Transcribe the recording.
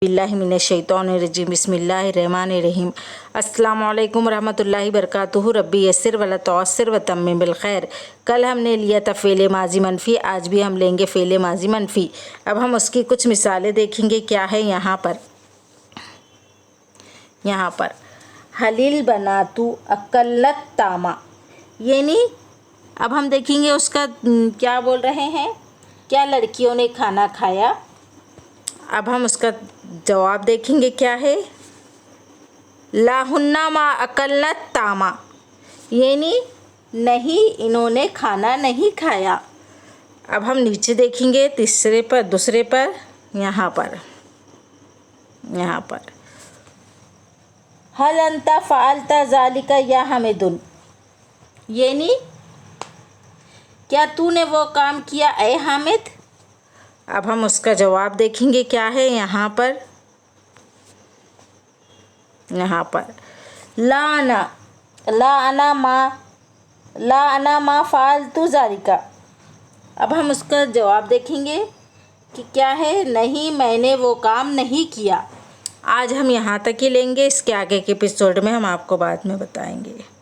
बिल्लाहिमिनश्शैतानिर्रजीम बिस्मिल्लाहिर्रहमानिर्रहीम अस्सलामु अलैकुम रहमतुल्लाहि बरकातुहू रब्बी यस्सिर वला तुअस्सिर व तम्मिम बिल खैर। कल हमने लिया था फ़ेल माजी मनफ़ी, आज भी हम लेंगे फ़ेल माजी मनफ़ी। अब हम उसकी कुछ मिसालें देखेंगे। क्या है यहाँ पर हलील बनातु अकल्लत तामा, यानी अब हम देखेंगे उसका क्या बोल रहे हैं, क्या लड़कियों ने खाना खाया। अब हम उसका जवाब देखेंगे क्या है, लाहुन्ना मा अकल्लत तामा, यानी नहीं इन्होंने खाना नहीं खाया। अब हम नीचे देखेंगे दूसरे पर यहाँ पर हल अंता फ़अलता ज़ालिका या हमेदुन, यानी क्या तूने वो काम किया ए हामिद। अब हम उसका जवाब देखेंगे क्या है यहाँ पर ला अना मा फ़अलतु ज़ालिका। अब हम उसका जवाब देखेंगे कि क्या है, नहीं मैंने वो काम नहीं किया। आज हम यहाँ तक ही लेंगे, इसके आगे के एपिसोड में हम आपको बाद में बताएंगे।